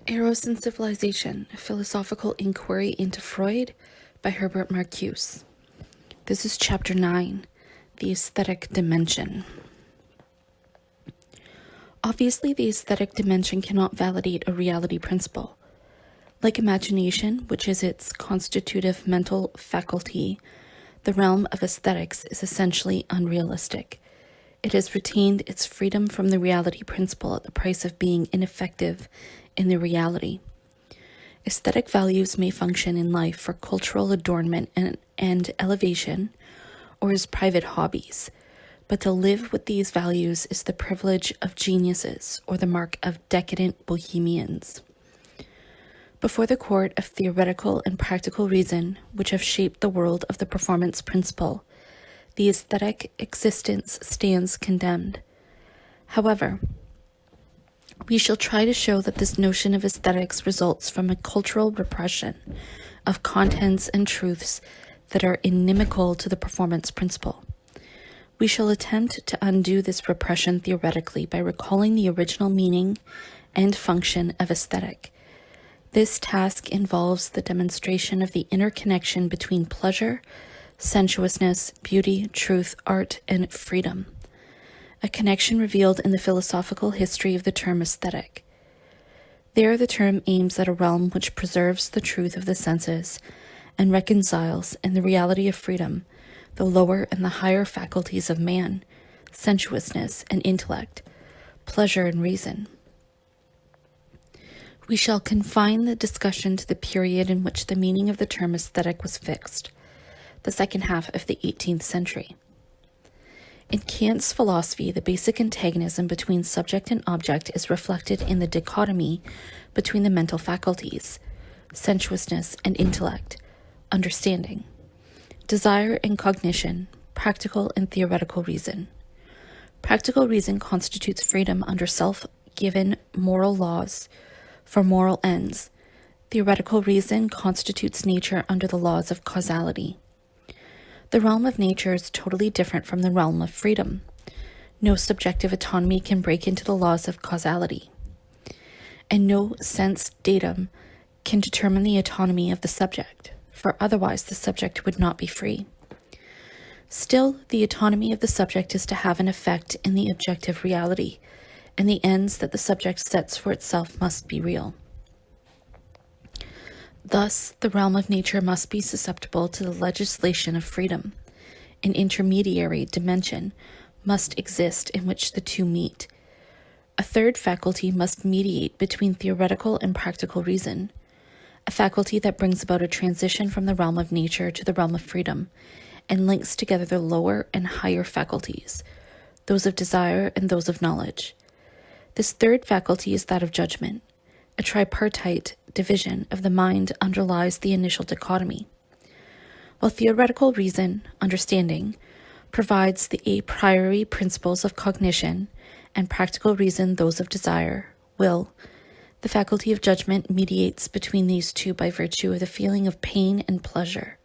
Eros and Civilization, a Philosophical Inquiry into Freud by Herbert Marcuse. This is Chapter 9, The Aesthetic Dimension. Obviously, the aesthetic dimension cannot validate a reality principle. Like imagination, which is its constitutive mental faculty, the realm of aesthetics is essentially unrealistic. It has retained its freedom from the reality principle at the price of being ineffective in the reality. Aesthetic values may function in life for cultural adornment and elevation, or as private hobbies, but to live with these values is the privilege of geniuses or the mark of decadent bohemians. Before the court of theoretical and practical reason, which have shaped the world of the performance principle, the aesthetic existence stands condemned. However, we shall try to show that this notion of aesthetics results from a cultural repression of contents and truths that are inimical to the performance principle. We shall attempt to undo this repression theoretically by recalling the original meaning and function of aesthetic. This task involves the demonstration of the interconnection between pleasure, sensuousness, beauty, truth, art, and freedom, a connection revealed in the philosophical history of the term aesthetic. There, the term aims at a realm which preserves the truth of the senses and reconciles, in the reality of freedom, the lower and the higher faculties of man, sensuousness and intellect, pleasure and reason. We shall confine the discussion to the period in which the meaning of the term aesthetic was fixed, the second half of the 18th century. In Kant's philosophy, the basic antagonism between subject and object is reflected in the dichotomy between the mental faculties, sensuousness and intellect, understanding, desire and cognition, practical and theoretical reason. Practical reason constitutes freedom under self-given moral laws for moral ends. Theoretical reason constitutes nature under the laws of causality. The realm of nature is totally different from the realm of freedom. No subjective autonomy can break into the laws of causality, and no sense datum can determine the autonomy of the subject, for otherwise the subject would not be free. Still, the autonomy of the subject is to have an effect in the objective reality, and the ends that the subject sets for itself must be real. Thus, the realm of nature must be susceptible to the legislation of freedom. An intermediary dimension must exist in which the two meet. A third faculty must mediate between theoretical and practical reason, a faculty that brings about a transition from the realm of nature to the realm of freedom, and links together the lower and higher faculties, those of desire and those of knowledge. This third faculty is that of judgment. A tripartite division of the mind underlies the initial dichotomy. While theoretical reason, understanding, provides the a priori principles of cognition, and practical reason those of desire, will, the faculty of judgment mediates between these two by virtue of the feeling of pain and pleasure.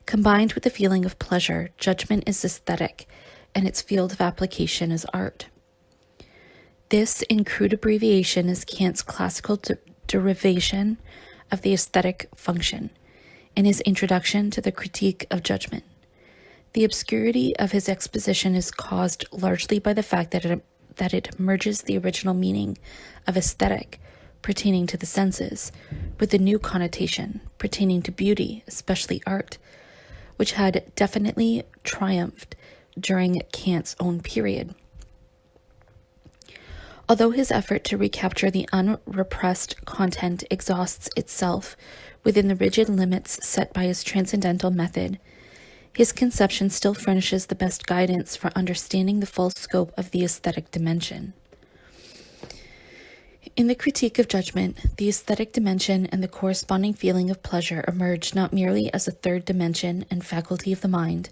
Combined with the feeling of pleasure, judgment is aesthetic, and its field of application is art. This, in crude abbreviation, is Kant's classical derivation of the aesthetic function in his introduction to the Critique of Judgment. The obscurity of his exposition is caused largely by the fact that it merges the original meaning of aesthetic, pertaining to the senses, with the new connotation, pertaining to beauty, especially art, which had definitely triumphed during Kant's own period. Although his effort to recapture the unrepressed content exhausts itself within the rigid limits set by his transcendental method, his conception still furnishes the best guidance for understanding the full scope of the aesthetic dimension. In the Critique of Judgment, the aesthetic dimension and the corresponding feeling of pleasure emerge not merely as a third dimension and faculty of the mind,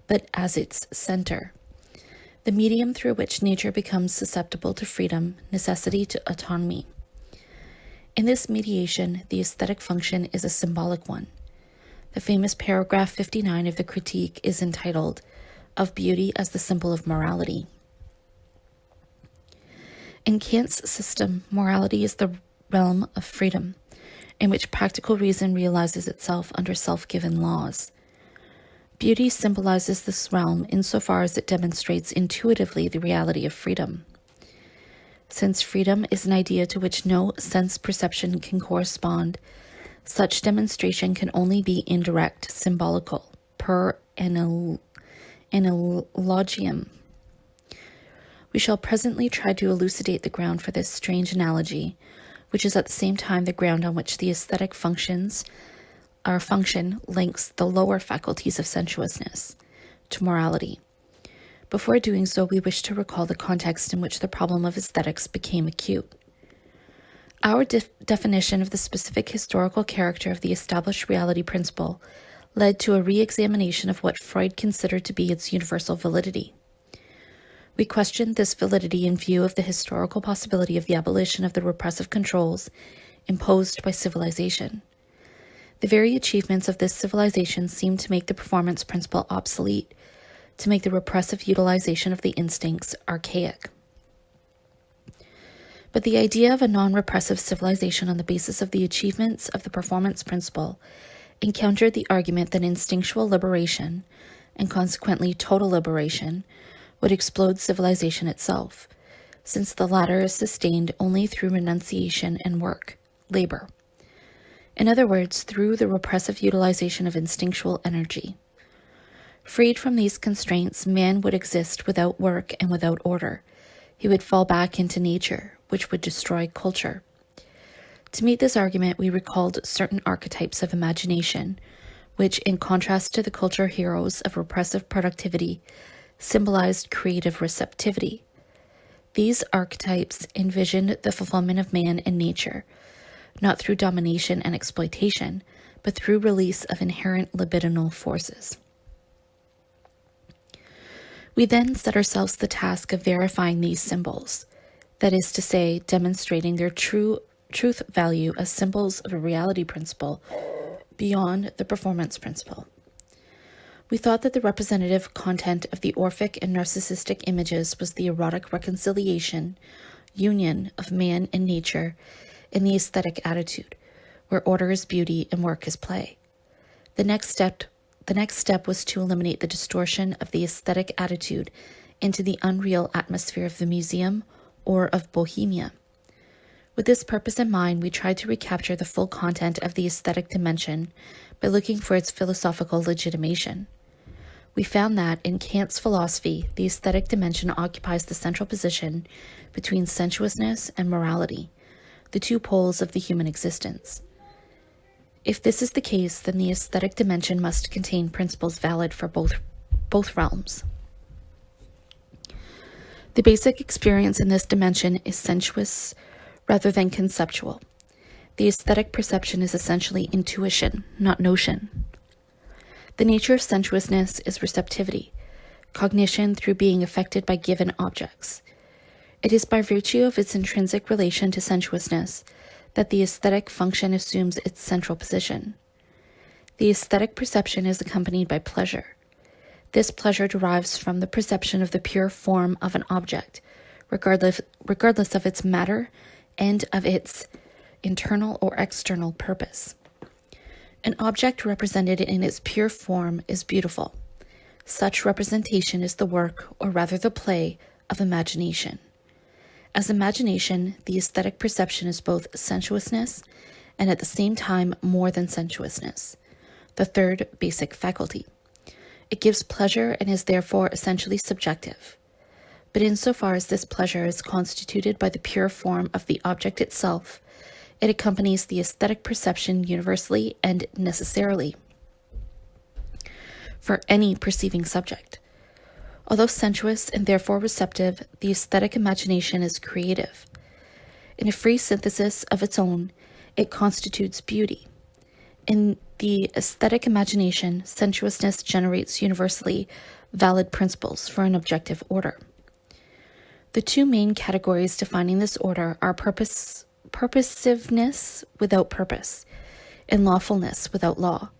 but as its center, the medium through which nature becomes susceptible to freedom, necessity to autonomy. In this mediation, the aesthetic function is a symbolic one. The famous paragraph 59 of the Critique is entitled, "Of Beauty as the Symbol of Morality." In Kant's system, morality is the realm of freedom, in which practical reason realizes itself under self-given laws. Beauty symbolizes this realm insofar as it demonstrates intuitively the reality of freedom. Since freedom is an idea to which no sense perception can correspond, such demonstration can only be indirect, symbolical, per analogiam. We shall presently try to elucidate the ground for this strange analogy, which is at the same time the ground on which the aesthetic function links the lower faculties of sensuousness to morality. Before doing so, we wish to recall the context in which the problem of aesthetics became acute. Our definition of the specific historical character of the established reality principle led to a re-examination of what Freud considered to be its universal validity. We questioned this validity in view of the historical possibility of the abolition of the repressive controls imposed by civilization. The very achievements of this civilization seemed to make the performance principle obsolete, to make the repressive utilization of the instincts archaic. But the idea of a non-repressive civilization on the basis of the achievements of the performance principle encountered the argument that instinctual liberation, and consequently total liberation, would explode civilization itself, since the latter is sustained only through renunciation and work, labor. In other words, through the repressive utilization of instinctual energy. Freed from these constraints, man would exist without work and without order. He would fall back into nature, which would destroy culture. To meet this argument, we recalled certain archetypes of imagination, which, in contrast to the culture heroes of repressive productivity, symbolized creative receptivity. These archetypes envisioned the fulfillment of man in nature, not through domination and exploitation, but through release of inherent libidinal forces. We then set ourselves the task of verifying these symbols, that is to say, demonstrating their truth value as symbols of a reality principle beyond the performance principle. We thought that the representative content of the Orphic and narcissistic images was the erotic reconciliation, union of man and nature in the aesthetic attitude, where order is beauty and work is play. The next step was to eliminate the distortion of the aesthetic attitude into the unreal atmosphere of the museum or of Bohemia. With this purpose in mind, we tried to recapture the full content of the aesthetic dimension by looking for its philosophical legitimation. We found that, in Kant's philosophy, the aesthetic dimension occupies the central position between sensuousness and morality, the two poles of the human existence. If this is the case, then the aesthetic dimension must contain principles valid for both realms. The basic experience in this dimension is sensuous rather than conceptual. The aesthetic perception is essentially intuition, not notion. The nature of sensuousness is receptivity, cognition through being affected by given objects. It is by virtue of its intrinsic relation to sensuousness that the aesthetic function assumes its central position. The aesthetic perception is accompanied by pleasure. This pleasure derives from the perception of the pure form of an object, regardless of its matter and of its internal or external purpose. An object represented in its pure form is beautiful. Such representation is the work, or rather the play, of imagination. As imagination, the aesthetic perception is both sensuousness and at the same time more than sensuousness, the third basic faculty. It gives pleasure and is therefore essentially subjective. But insofar as this pleasure is constituted by the pure form of the object itself, it accompanies the aesthetic perception universally and necessarily for any perceiving subject. Although sensuous and therefore receptive, the aesthetic imagination is creative. In a free synthesis of its own, it constitutes beauty. In the aesthetic imagination, sensuousness generates universally valid principles for an objective order. The two main categories defining this order are purposiveness without purpose, and lawfulness without law.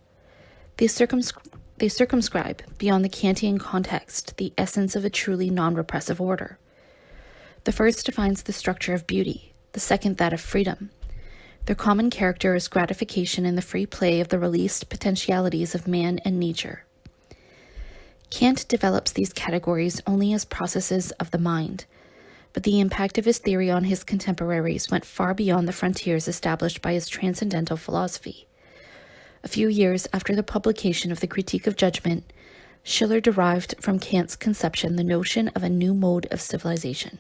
They circumscribe, beyond the Kantian context, the essence of a truly non-repressive order. The first defines the structure of beauty, the second that of freedom. Their common character is gratification in the free play of the released potentialities of man and nature. Kant develops these categories only as processes of the mind, but the impact of his theory on his contemporaries went far beyond the frontiers established by his transcendental philosophy. A few years after the publication of the Critique of Judgment, Schiller derived from Kant's conception the notion of a new mode of civilization.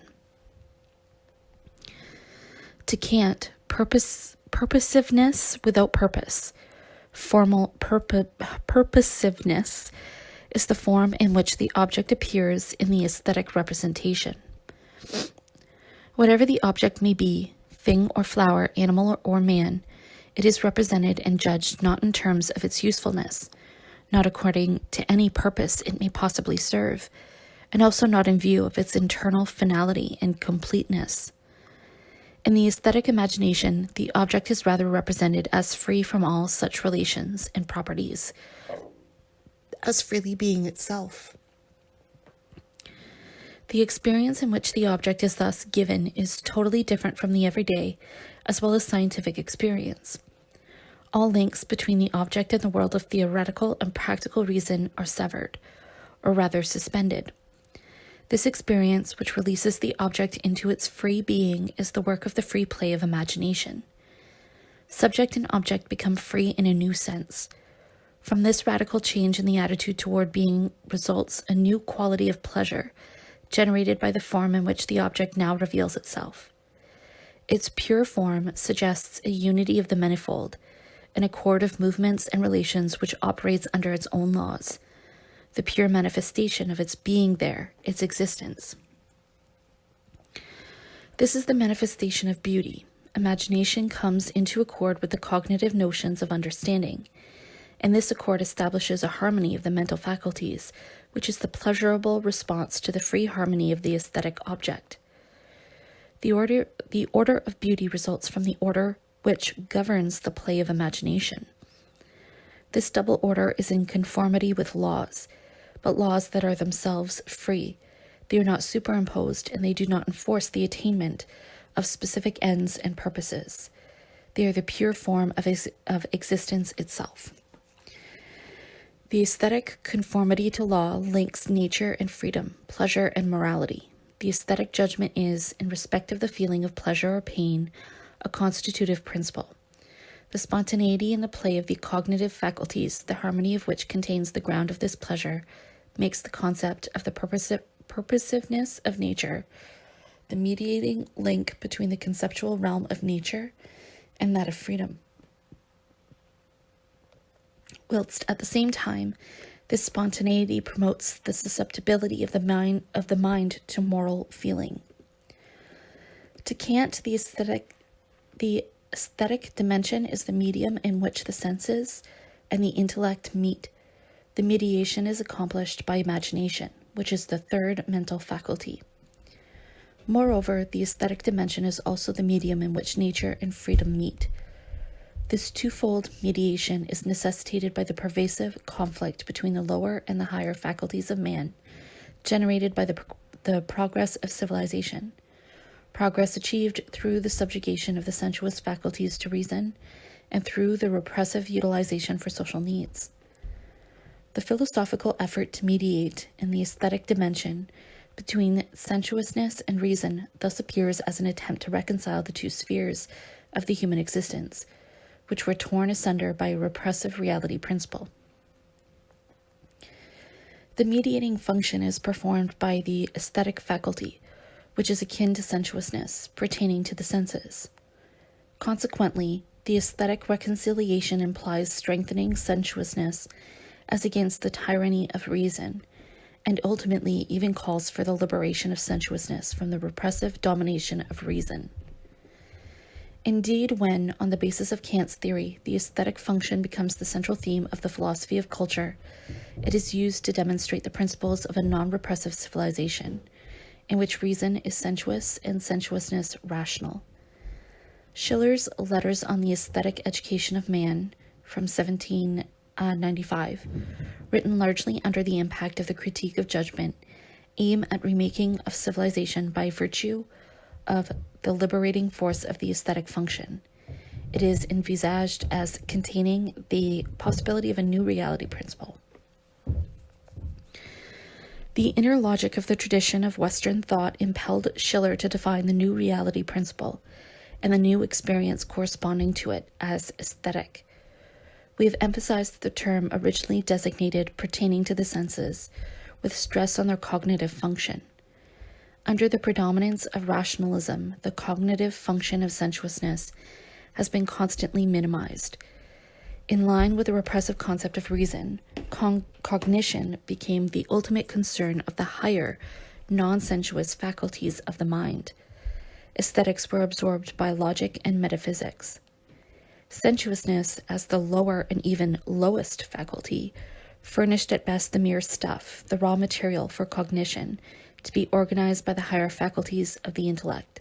To Kant, purposiveness without purpose, formal purposiveness, is the form in which the object appears in the aesthetic representation. Whatever the object may be, thing or flower, animal or man, it is represented and judged not in terms of its usefulness, not according to any purpose it may possibly serve, and also not in view of its internal finality and completeness. In the aesthetic imagination, the object is rather represented as free from all such relations and properties, as freely being itself. The experience in which the object is thus given is totally different from the everyday, as well as scientific experience. All links between the object and the world of theoretical and practical reason are severed, or rather suspended. This experience, which releases the object into its free being, is the work of the free play of imagination. Subject and object become free in a new sense. From this radical change in the attitude toward being results a new quality of pleasure, generated by the form in which the object now reveals itself. Its pure form suggests a unity of the manifold, an accord of movements and relations which operates under its own laws, the pure manifestation of its being there, its existence. This is the manifestation of beauty. Imagination comes into accord with the cognitive notions of understanding, and this accord establishes a harmony of the mental faculties, which is the pleasurable response to the free harmony of the aesthetic object. The order of beauty results from the order which governs the play of imagination. This double order is in conformity with laws, but laws that are themselves free. They are not superimposed, and they do not enforce the attainment of specific ends and purposes. They are the pure form of existence itself. The aesthetic conformity to law links nature and freedom, pleasure and morality. The aesthetic judgment is, in respect of the feeling of pleasure or pain, a constitutive principle. The spontaneity and the play of the cognitive faculties, the harmony of which contains the ground of this pleasure, makes the concept of the purposiveness of nature the mediating link between the conceptual realm of nature and that of freedom. Whilst at the same time, this spontaneity promotes the susceptibility of the mind to moral feeling. To Kant, the aesthetic dimension is the medium in which the senses and the intellect meet. The mediation is accomplished by imagination, which is the third mental faculty. Moreover, the aesthetic dimension is also the medium in which nature and freedom meet. This twofold mediation is necessitated by the pervasive conflict between the lower and the higher faculties of man, generated by the progress of civilization, progress achieved through the subjugation of the sensuous faculties to reason, and through the repressive utilization for social needs. The philosophical effort to mediate in the aesthetic dimension between sensuousness and reason thus appears as an attempt to reconcile the two spheres of the human existence, which were torn asunder by a repressive reality principle. The mediating function is performed by the aesthetic faculty, which is akin to sensuousness, pertaining to the senses. Consequently, the aesthetic reconciliation implies strengthening sensuousness as against the tyranny of reason, and ultimately even calls for the liberation of sensuousness from the repressive domination of reason. Indeed, when, on the basis of Kant's theory, the aesthetic function becomes the central theme of the philosophy of culture, it is used to demonstrate the principles of a non-repressive civilization, in which reason is sensuous and sensuousness rational. Schiller's Letters on the Aesthetic Education of Man, from 1795, written largely under the impact of the Critique of Judgment, aim at remaking of civilization by virtue of the liberating force of the aesthetic function. It is envisaged as containing the possibility of a new reality principle. The inner logic of the tradition of Western thought impelled Schiller to define the new reality principle and the new experience corresponding to it as aesthetic. We have emphasized the term originally designated pertaining to the senses, with stress on their cognitive function. Under the predominance of rationalism, the cognitive function of sensuousness has been constantly minimized. In line with the repressive concept of reason, cognition became the ultimate concern of the higher, non-sensuous faculties of the mind. Aesthetics were absorbed by logic and metaphysics. Sensuousness, as the lower and even lowest faculty, furnished at best the mere stuff, the raw material for cognition, to be organized by the higher faculties of the intellect.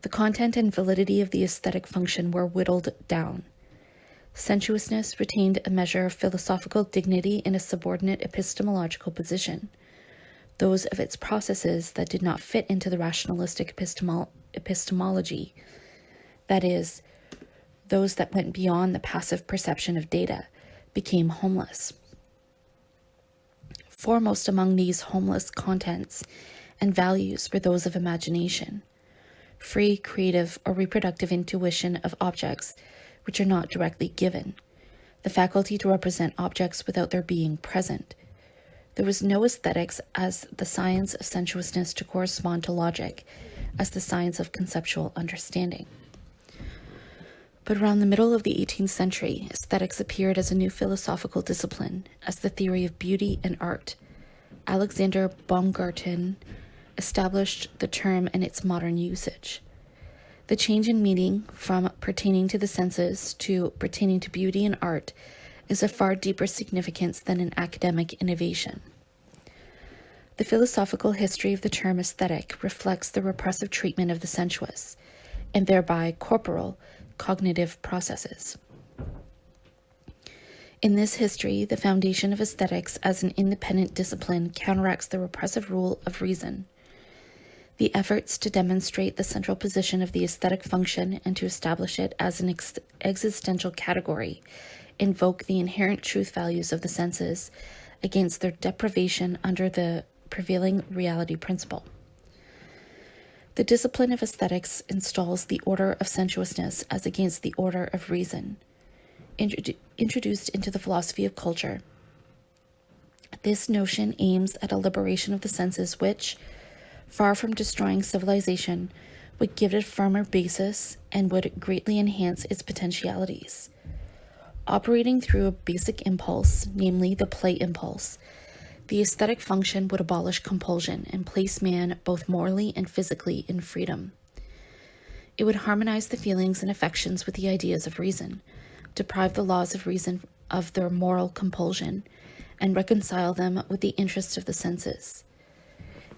The content and validity of the aesthetic function were whittled down. Sensuousness retained a measure of philosophical dignity in a subordinate epistemological position. Those of its processes that did not fit into the rationalistic epistemology, that is, those that went beyond the passive perception of data, became homeless. Foremost among these homeless contents and values were those of imagination, free, creative, or reproductive intuition of objects which are not directly given, the faculty to represent objects without their being present. There was no aesthetics as the science of sensuousness to correspond to logic as the science of conceptual understanding. But around the middle of the 18th century, aesthetics appeared as a new philosophical discipline, as the theory of beauty and art. Alexander Baumgarten established the term in its modern usage. The change in meaning from pertaining to the senses to pertaining to beauty and art is of far deeper significance than an academic innovation. The philosophical history of the term aesthetic reflects the repressive treatment of the sensuous, and thereby corporal, cognitive processes. In this history, the foundation of aesthetics as an independent discipline counteracts the repressive rule of reason. The efforts to demonstrate the central position of the aesthetic function and to establish it as an existential category invoke the inherent truth values of the senses against their deprivation under the prevailing reality principle. The discipline of aesthetics installs the order of sensuousness as against the order of reason, introduced into the philosophy of culture. This notion aims at a liberation of the senses which, far from destroying civilization, would give it a firmer basis and would greatly enhance its potentialities. Operating through a basic impulse, namely the play impulse, the aesthetic function would abolish compulsion and place man both morally and physically in freedom. It would harmonize the feelings and affections with the ideas of reason, deprive the laws of reason of their moral compulsion, and reconcile them with the interests of the senses.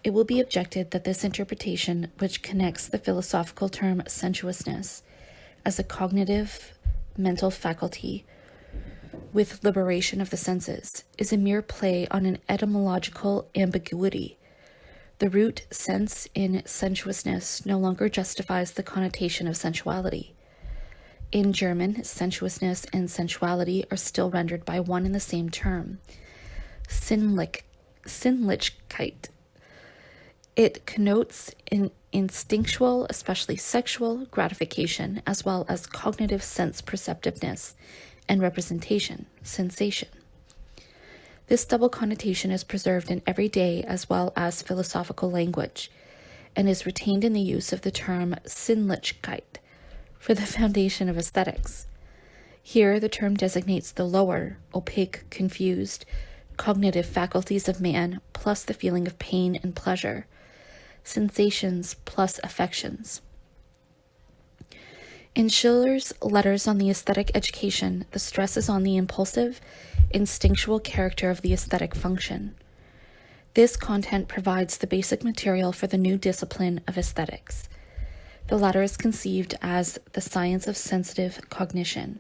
It will be objected that this interpretation, which connects the philosophical term sensuousness as a cognitive mental faculty with liberation of the senses, is a mere play on an etymological ambiguity. The root sense in sensuousness no longer justifies the connotation of sensuality. In German, sensuousness and sensuality are still rendered by one and the same term, Sinnlichkeit. It connotes instinctual, especially sexual, gratification, as well as cognitive sense perceptiveness and representation, sensation. This double connotation is preserved in everyday as well as philosophical language, and is retained in the use of the term Sinnlichkeit for the foundation of aesthetics. Here, the term designates the lower, opaque, confused, cognitive faculties of man plus the feeling of pain and pleasure, sensations plus affections. In Schiller's letters on the aesthetic education, the stress is on the impulsive, instinctual character of the aesthetic function. This content provides the basic material for the new discipline of aesthetics. The latter is conceived as the science of sensitive cognition,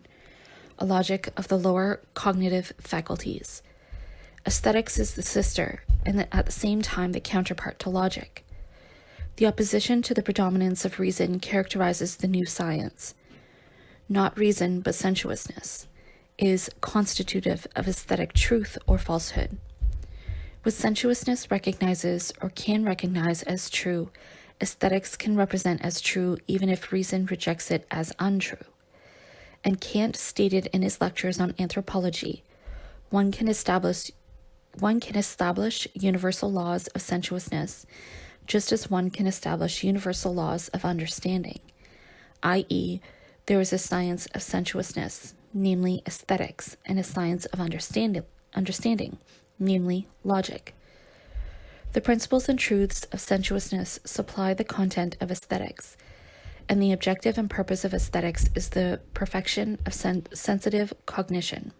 a logic of the lower cognitive faculties. Aesthetics is the sister, and at the same time the counterpart to logic. The opposition to the predominance of reason characterizes the new science. not reason but sensuousness, is constitutive of aesthetic truth or falsehood. What sensuousness recognizes or can recognize as true, aesthetics can represent as true even if reason rejects it as untrue. And Kant stated in his lectures on anthropology, one can establish universal laws of sensuousness, just as one can establish universal laws of understanding, i.e., there is a science of sensuousness, namely aesthetics, and a science of understanding, namely logic. The principles and truths of sensuousness supply the content of aesthetics, and the objective and purpose of aesthetics is the perfection of sensitive cognition.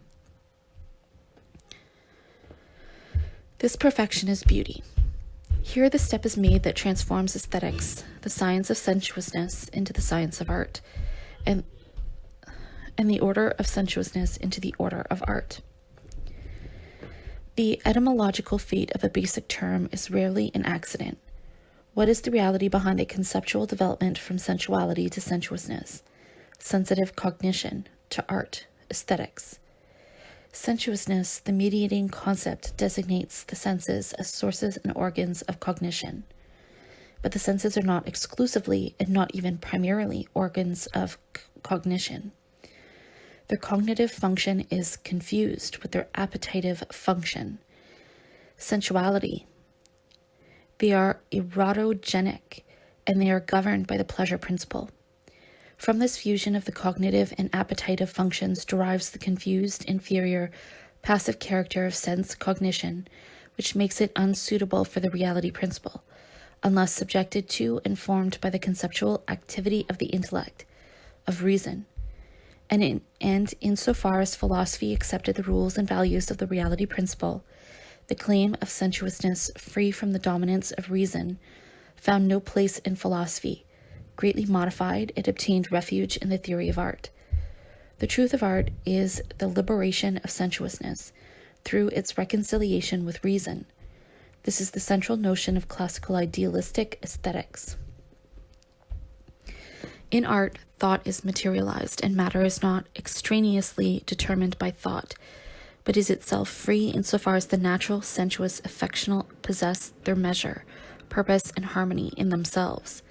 This perfection is beauty. Here the step is made that transforms aesthetics, the science of sensuousness, into the science of art, and the order of sensuousness into the order of art. The etymological feat of a basic term is rarely an accident. What is the reality behind the conceptual development from sensuality to sensuousness, sensitive cognition to art, aesthetics? Sensuousness, the mediating concept, designates the senses as sources and organs of cognition. But the senses are not exclusively and not even primarily organs of cognition. Their cognitive function is confused with their appetitive function. Sensuality. They are erotogenic, and they are governed by the pleasure principle. From this fusion of the cognitive and appetitive functions derives the confused, inferior, passive character of sense cognition, which makes it unsuitable for the reality principle, unless subjected to and formed by the conceptual activity of the intellect, of reason. And insofar as philosophy accepted the rules and values of the reality principle, the claim of sensuousness free from the dominance of reason found no place in philosophy. Greatly modified, it obtained refuge in the theory of art. The truth of art is the liberation of sensuousness through its reconciliation with reason. This is the central notion of classical idealistic aesthetics. In art, thought is materialized, and matter is not extraneously determined by thought, but is itself free insofar as the natural, sensuous, affectional possess their measure, purpose, and harmony in themselves.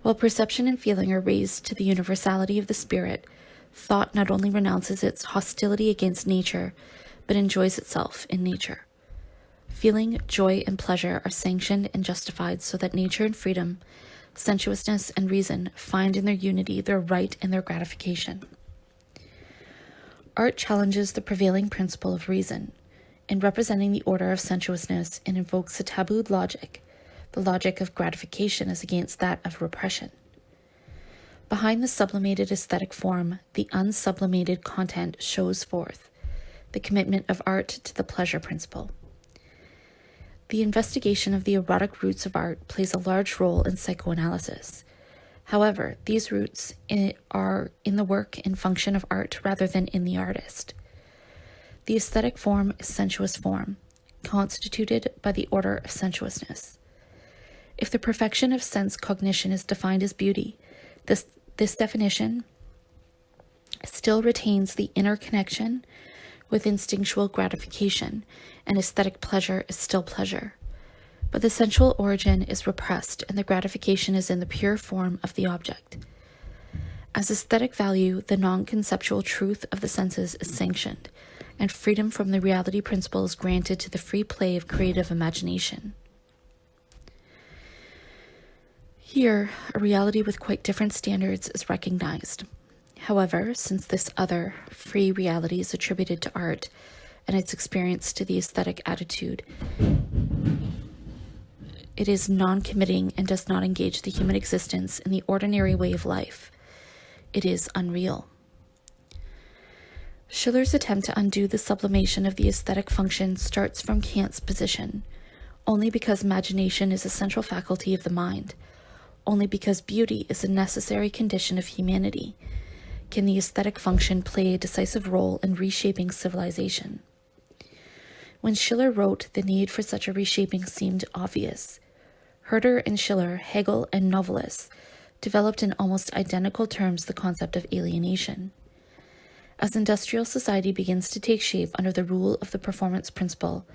While perception and feeling are raised to the universality of the spirit, thought not only renounces its hostility against nature, but enjoys itself in nature. Feeling, joy, and pleasure are sanctioned and justified so that nature and freedom, sensuousness and reason find in their unity their right and their gratification. Art challenges the prevailing principle of reason. In representing the order of sensuousness, it invokes a tabooed logic, the logic of gratification as against that of repression. Behind the sublimated aesthetic form, the unsublimated content shows forth the commitment of art to the pleasure principle. The investigation of the erotic roots of art plays a large role in psychoanalysis. However, these roots are in the work and function of art rather than in the artist. The aesthetic form is sensuous form, constituted by the order of sensuousness. If the perfection of sense cognition is defined as beauty, this definition still retains the inner connection with instinctual gratification, and aesthetic pleasure is still pleasure. But the sensual origin is repressed, and the gratification is in the pure form of the object. As aesthetic value, the non-conceptual truth of the senses is sanctioned, and freedom from the reality principle is granted to the free play of creative imagination. Here, a reality with quite different standards is recognized. However, since this other, free reality is attributed to art and its experience to the aesthetic attitude, it is non-committing and does not engage the human existence in the ordinary way of life. It is unreal. Schiller's attempt to undo the sublimation of the aesthetic function starts from Kant's position. Only because imagination is a central faculty of the mind, only because beauty is a necessary condition of humanity, can the aesthetic function play a decisive role in reshaping civilization. When Schiller wrote, the need for such a reshaping seemed obvious. Herder and Schiller, Hegel and novelists developed in almost identical terms the concept of alienation. As industrial society begins to take shape under the rule of the performance principle,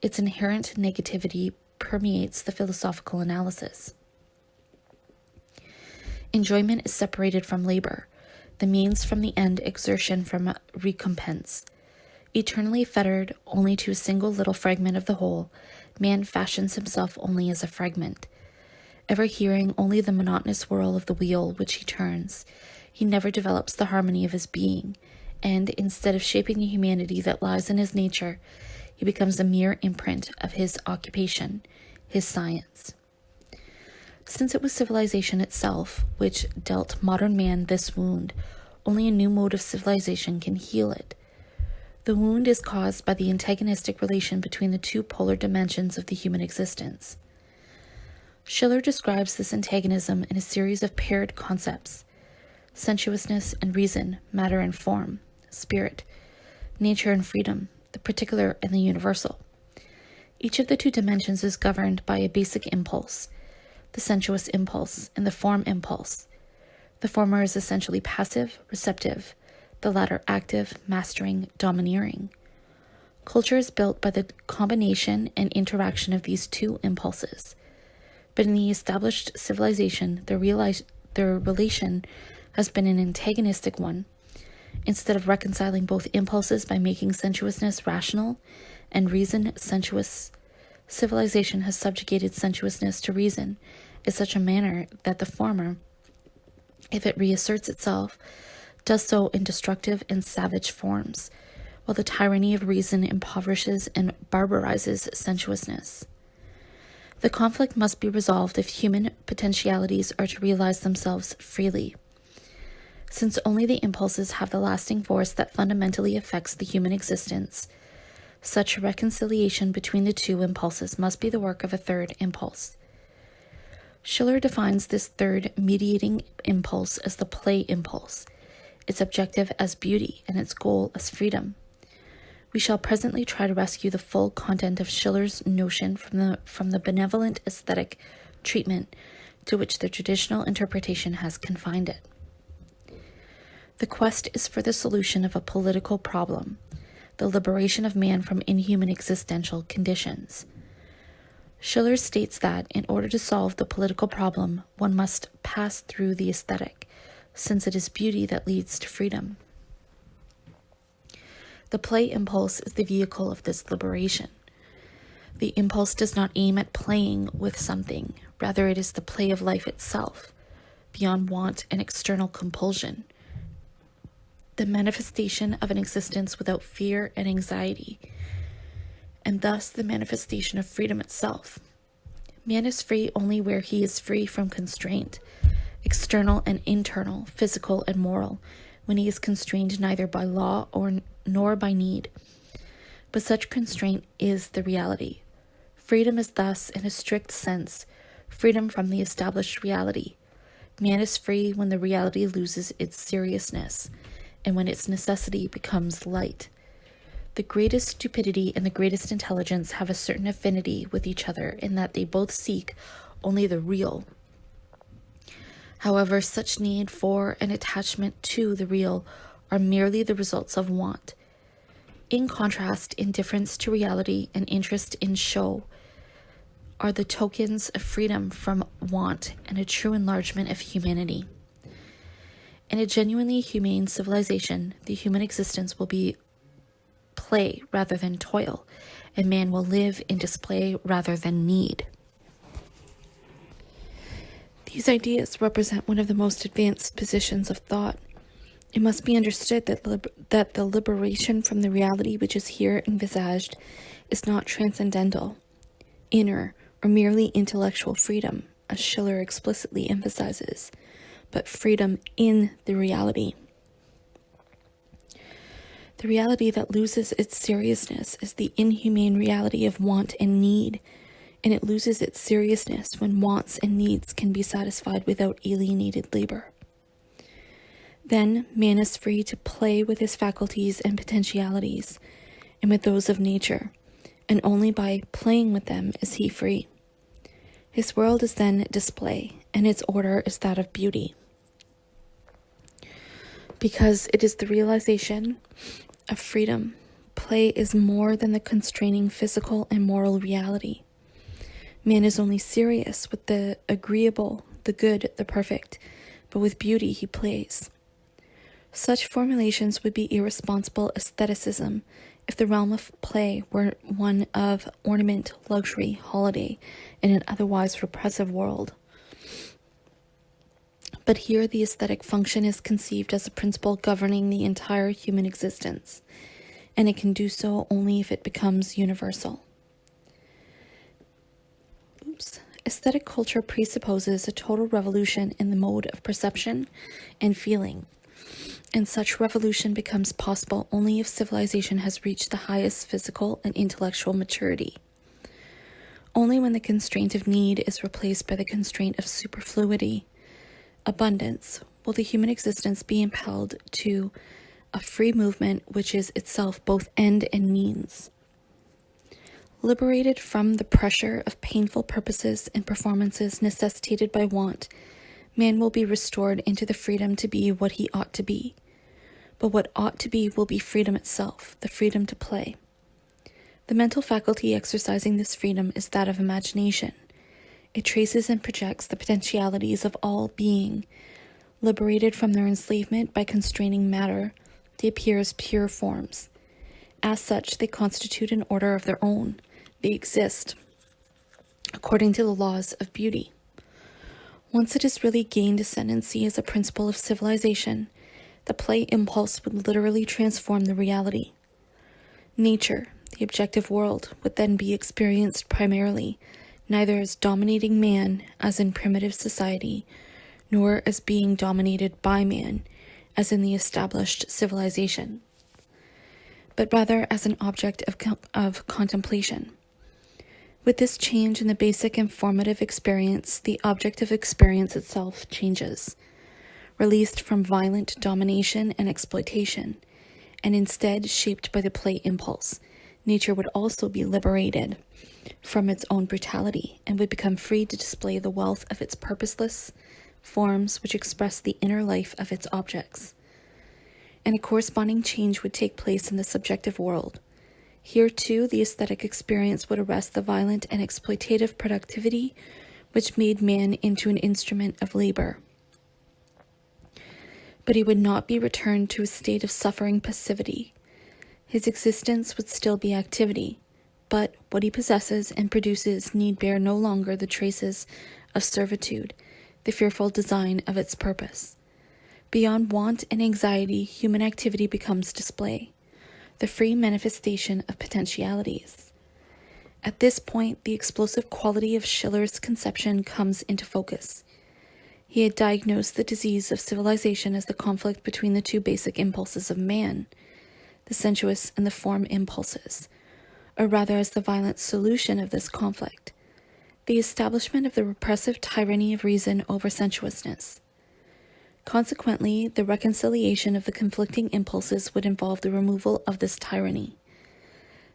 its inherent negativity permeates the philosophical analysis. Enjoyment is separated from labor, the means from the end, exertion from recompense. Eternally fettered only to a single little fragment of the whole, man fashions himself only as a fragment. Ever hearing only the monotonous whirl of the wheel which he turns, he never develops the harmony of his being, and instead of shaping the humanity that lies in his nature, he becomes a mere imprint of his occupation, his science. Since it was civilization itself which dealt modern man this wound, only a new mode of civilization can heal it. The wound is caused by the antagonistic relation between the two polar dimensions of the human existence. Schiller describes this antagonism in a series of paired concepts: sensuousness and reason, matter and form, spirit, nature and freedom, the particular and the universal. Each of the two dimensions is governed by a basic impulse, the sensuous impulse and the form impulse. The former is essentially passive, receptive, the latter active, mastering, domineering. Culture is built by the combination and interaction of these two impulses. But in the established civilization, their relation has been an antagonistic one. Instead of reconciling both impulses by making sensuousness rational and reason sensuous, civilization has subjugated sensuousness to reason in such a manner that the former, if it reasserts itself, does so in destructive and savage forms, while the tyranny of reason impoverishes and barbarizes sensuousness. The conflict must be resolved if human potentialities are to realize themselves freely. Since only the impulses have the lasting force that fundamentally affects the human existence, such reconciliation between the two impulses must be the work of a third impulse. Schiller defines this third mediating impulse as the play impulse, its objective as beauty and its goal as freedom. We shall presently try to rescue the full content of Schiller's notion from the benevolent aesthetic treatment to which the traditional interpretation has confined it. The quest is for the solution of a political problem, the liberation of man from inhuman existential conditions. Schiller states that in order to solve the political problem, one must pass through the aesthetic, since it is beauty that leads to freedom. The play impulse is the vehicle of this liberation. The impulse does not aim at playing with something, rather it is the play of life itself, beyond want and external compulsion, the manifestation of an existence without fear and anxiety, and thus the manifestation of freedom itself. Man is free only where he is free from constraint, external and internal, physical and moral, when he is constrained neither by law nor by need. But such constraint is the reality. Freedom is thus, in a strict sense, freedom from the established reality. Man is free when the reality loses its seriousness, and when its necessity becomes light. The greatest stupidity and the greatest intelligence have a certain affinity with each other in that they both seek only the real. However, such need for and attachment to the real are merely the results of want. In contrast, indifference to reality and interest in show are the tokens of freedom from want and a true enlargement of humanity. In a genuinely humane civilization, the human existence will be play rather than toil, and man will live in display rather than need. These ideas represent one of the most advanced positions of thought. It must be understood that the liberation from the reality which is here envisaged is not transcendental, inner, or merely intellectual freedom, as Schiller explicitly emphasizes, but freedom in the reality. The reality that loses its seriousness is the inhumane reality of want and need, and it loses its seriousness when wants and needs can be satisfied without alienated labor. Then man is free to play with his faculties and potentialities, and with those of nature, and only by playing with them is he free. His world is then display, and its order is that of beauty. Because it is the realization of freedom, play is more than the constraining physical and moral reality. Man is only serious with the agreeable, the good, the perfect, but with beauty he plays. Such formulations would be irresponsible aestheticism if the realm of play were one of ornament, luxury, holiday, in an otherwise repressive world. But here the aesthetic function is conceived as a principle governing the entire human existence, and it can do so only if it becomes universal. Aesthetic culture presupposes a total revolution in the mode of perception and feeling, and such revolution becomes possible only if civilization has reached the highest physical and intellectual maturity. Only when the constraint of need is replaced by the constraint of superfluity, abundance, will the human existence be impelled to a free movement which is itself both end and means. Liberated from the pressure of painful purposes and performances necessitated by want, man will be restored into the freedom to be what he ought to be. But what ought to be will be freedom itself, the freedom to play. The mental faculty exercising this freedom is that of imagination. It traces and projects the potentialities of all being. Liberated from their enslavement by constraining matter, they appear as pure forms. As such, they constitute an order of their own. They exist according to the laws of beauty. Once it has really gained ascendancy as a principle of civilization, the play impulse would literally transform the reality. Nature, the objective world, would then be experienced primarily neither as dominating man, as in primitive society, nor as being dominated by man, as in the established civilization, but rather as an object of contemplation. With this change in the basic and formative experience, the object of experience itself changes, released from violent domination and exploitation, and instead shaped by the play impulse. Nature would also be liberated from its own brutality and would become free to display the wealth of its purposeless forms which express the inner life of its objects. And a corresponding change would take place in the subjective world. Here, too, the aesthetic experience would arrest the violent and exploitative productivity which made man into an instrument of labor. But he would not be returned to a state of suffering passivity. His existence would still be activity, but what he possesses and produces need bear no longer the traces of servitude, the fearful design of its purpose. Beyond want and anxiety, human activity becomes display, the free manifestation of potentialities. At this point, the explosive quality of Schiller's conception comes into focus. He had diagnosed the disease of civilization as the conflict between the two basic impulses of man, the sensuous and the form impulses, or rather as the violent solution of this conflict, the establishment of the repressive tyranny of reason over sensuousness. Consequently, the reconciliation of the conflicting impulses would involve the removal of this tyranny,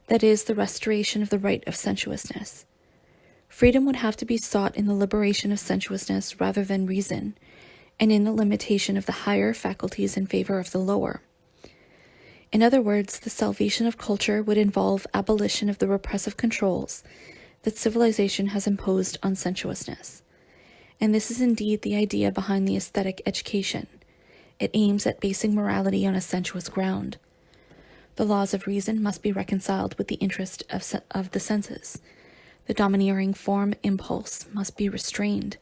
that is, the restoration of the right of sensuousness. Freedom would have to be sought in the liberation of sensuousness rather than reason, and in the limitation of the higher faculties in favor of the lower. In other words, the salvation of culture would involve abolition of the repressive controls that civilization has imposed on sensuousness. And this is indeed the idea behind the aesthetic education. It aims at basing morality on a sensuous ground. The laws of reason must be reconciled with the interest of the senses. The domineering form impulse must be restrained.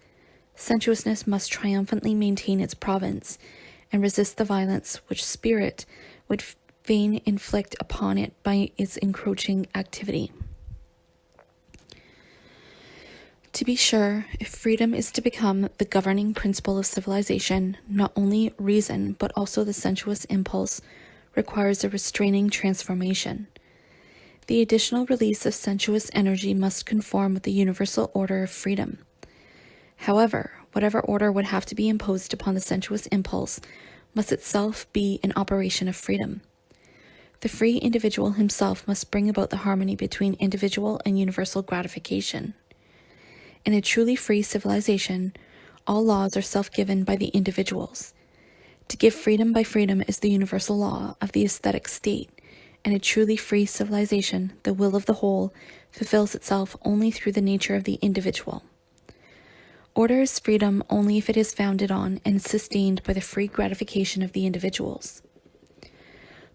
Sensuousness must triumphantly maintain its province and resist the violence which spirit would fain inflict upon it by its encroaching activity. To be sure, if freedom is to become the governing principle of civilization, not only reason, but also the sensuous impulse requires a restraining transformation. The additional release of sensuous energy must conform with the universal order of freedom. However, whatever order would have to be imposed upon the sensuous impulse must itself be an operation of freedom. The free individual himself must bring about the harmony between individual and universal gratification. In a truly free civilization, All laws are self-given by the individuals. To give freedom by freedom is the universal law of the aesthetic state, and a truly free civilization, the will of the whole, fulfills itself only through the nature of the individual. Order is freedom only if it is founded on and sustained by the free gratification of the individuals.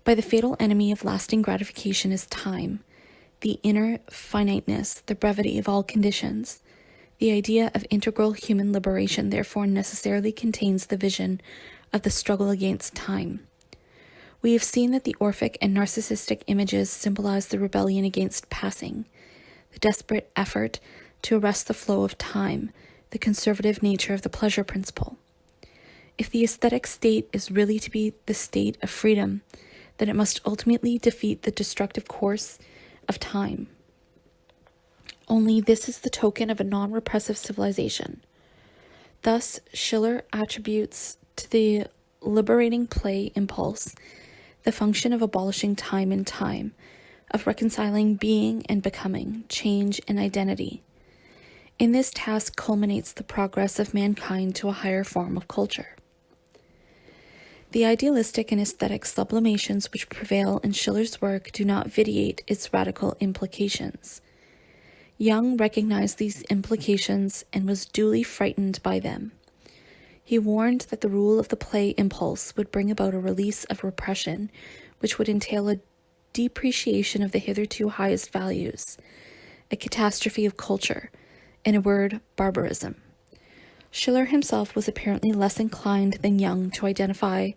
By the fatal enemy of lasting gratification is time, the inner finiteness, the brevity of all conditions. The idea of integral human liberation therefore necessarily contains the vision of the struggle against time. We have seen that the Orphic and narcissistic images symbolize the rebellion against passing, the desperate effort to arrest the flow of time, the conservative nature of the pleasure principle. If the aesthetic state is really to be the state of freedom, then it must ultimately defeat the destructive course of time. Only this is the token of a non-repressive civilization. Thus, Schiller attributes to the liberating play impulse the function of abolishing time and time, of reconciling being and becoming, change and identity. In this task culminates the progress of mankind to a higher form of culture. The idealistic and aesthetic sublimations which prevail in Schiller's work do not vitiate its radical implications. Jung recognized these implications and was duly frightened by them. He warned that the rule of the play impulse would bring about a release of repression, which would entail a depreciation of the hitherto highest values, a catastrophe of culture, in a word, barbarism. Schiller himself was apparently less inclined than Jung to identify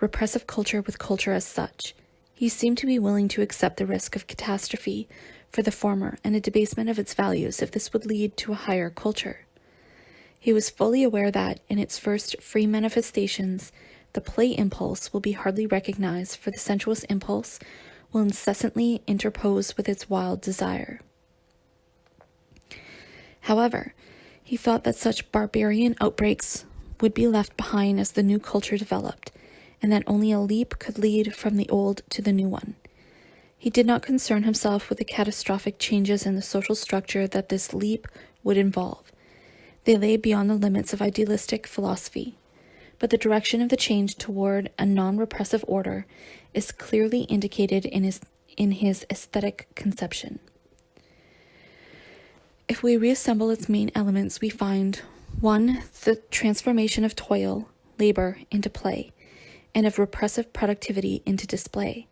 repressive culture with culture as such. He seemed to be willing to accept the risk of catastrophe for the former and a debasement of its values if this would lead to a higher culture. He was fully aware that, in its first free manifestations, the play impulse will be hardly recognized, for the sensuous impulse will incessantly interpose with its wild desire. However, he thought that such barbarian outbreaks would be left behind as the new culture developed, and that only a leap could lead from the old to the new one. He did not concern himself with the catastrophic changes in the social structure that this leap would involve. They lay beyond the limits of idealistic philosophy, but the direction of the change toward a non-repressive order is clearly indicated in his aesthetic conception. If we reassemble its main elements, we find 1. The transformation of toil, labor, into play, and of repressive productivity into display,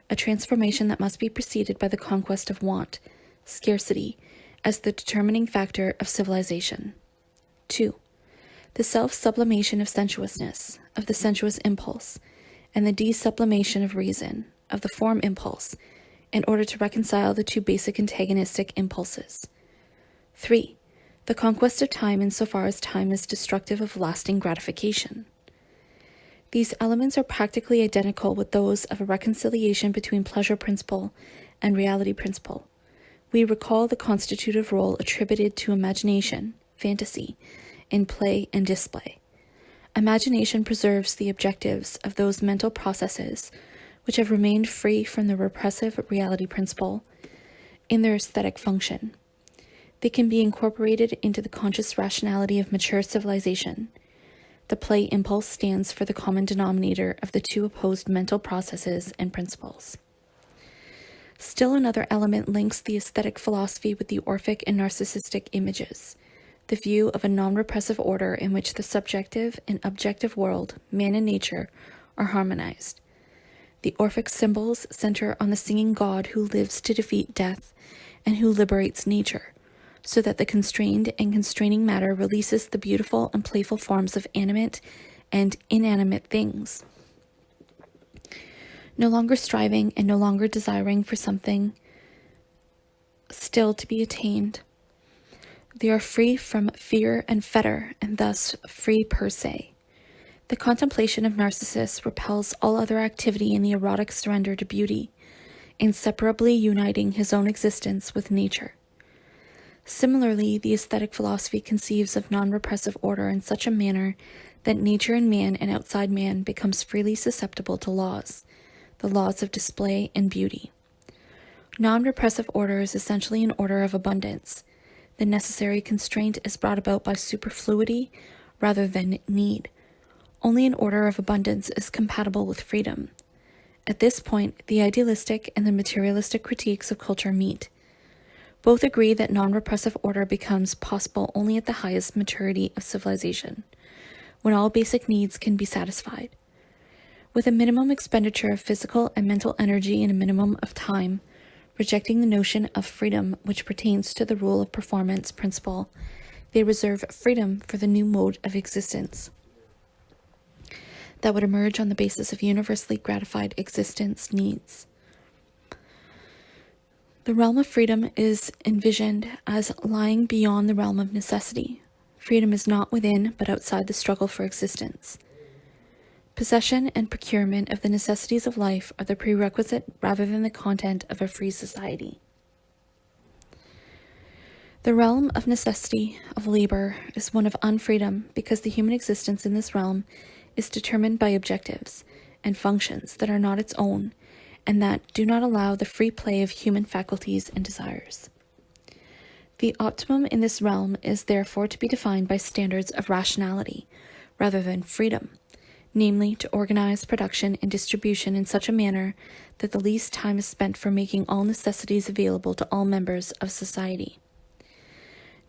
a transformation that must be preceded by the conquest of want, scarcity, as the determining factor of civilization. 2. The self-sublimation of sensuousness, of the sensuous impulse, and the desublimation of reason, of the form impulse, in order to reconcile the two basic antagonistic impulses. 3. The conquest of time insofar as time is destructive of lasting gratification. These elements are practically identical with those of a reconciliation between pleasure principle and reality principle. We recall the constitutive role attributed to imagination, fantasy, in play and display. Imagination preserves the objectives of those mental processes which have remained free from the repressive reality principle in their aesthetic function. They can be incorporated into the conscious rationality of mature civilization. The play impulse stands for the common denominator of the two opposed mental processes and principles. Still another element links the aesthetic philosophy with the Orphic and narcissistic images, the view of a non-repressive order in which the subjective and objective world, man and nature, are harmonized. The Orphic symbols center on the singing god who lives to defeat death and who liberates nature, so that the constrained and constraining matter releases the beautiful and playful forms of animate and inanimate things. No longer striving and no longer desiring for something still to be attained, they are free from fear and fetter, and thus free per se. The contemplation of Narcissus repels all other activity in the erotic surrender to beauty, inseparably uniting his own existence with nature. Similarly, the aesthetic philosophy conceives of non-repressive order in such a manner that nature in man and outside man becomes freely susceptible to laws, the laws of display and beauty. Non-repressive order is essentially an order of abundance. The necessary constraint is brought about by superfluity rather than need. Only an order of abundance is compatible with freedom. At this point, the idealistic and the materialistic critiques of culture meet. Both agree that non-repressive order becomes possible only at the highest maturity of civilization, when all basic needs can be satisfied. With a minimum expenditure of physical and mental energy and a minimum of time, rejecting the notion of freedom which pertains to the rule of performance principle, they reserve freedom for the new mode of existence that would emerge on the basis of universally gratified existence needs. The realm of freedom is envisioned as lying beyond the realm of necessity. Freedom is not within, but outside the struggle for existence. Possession and procurement of the necessities of life are the prerequisite rather than the content of a free society. The realm of necessity, of labor, is one of unfreedom because the human existence in this realm is determined by objectives and functions that are not its own and that do not allow the free play of human faculties and desires. The optimum in this realm is therefore to be defined by standards of rationality rather than freedom, namely to organize production and distribution in such a manner that the least time is spent for making all necessities available to all members of society.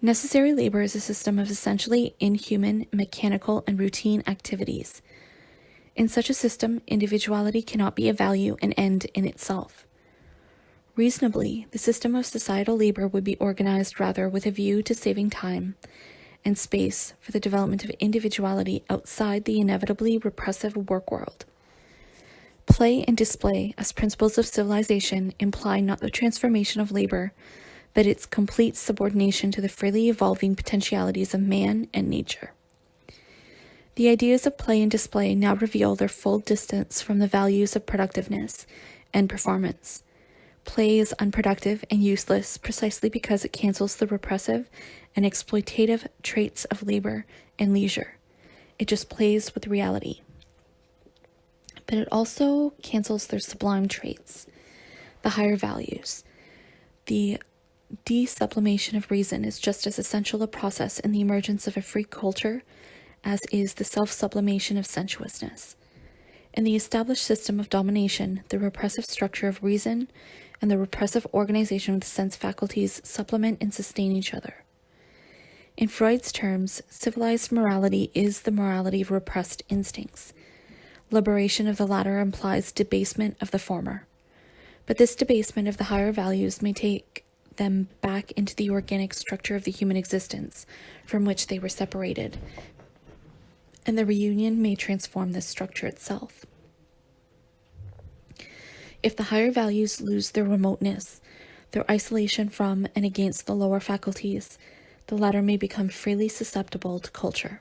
Necessary labor is a system of essentially inhuman, mechanical, and routine activities. In such a system, individuality cannot be a value and end in itself. Reasonably, the system of societal labor would be organized rather with a view to saving time and space for the development of individuality outside the inevitably repressive work world. Play and display, as principles of civilization, imply not the transformation of labor, but its complete subordination to the freely evolving potentialities of man and nature. The ideas of play and display now reveal their full distance from the values of productiveness and performance. Play is unproductive and useless precisely because it cancels the repressive and exploitative traits of labor and leisure. It just plays with reality. But it also cancels their sublime traits, the higher values. The de-sublimation of reason is just as essential a process in the emergence of a free culture as is the self-sublimation of sensuousness. In the established system of domination, the repressive structure of reason and the repressive organization of the sense faculties supplement and sustain each other. In Freud's terms, civilized morality is the morality of repressed instincts. Liberation of the latter implies debasement of the former. But this debasement of the higher values may take them back into the organic structure of the human existence from which they were separated, and the reunion may transform this structure itself. If the higher values lose their remoteness, their isolation from and against the lower faculties, the latter may become freely susceptible to culture.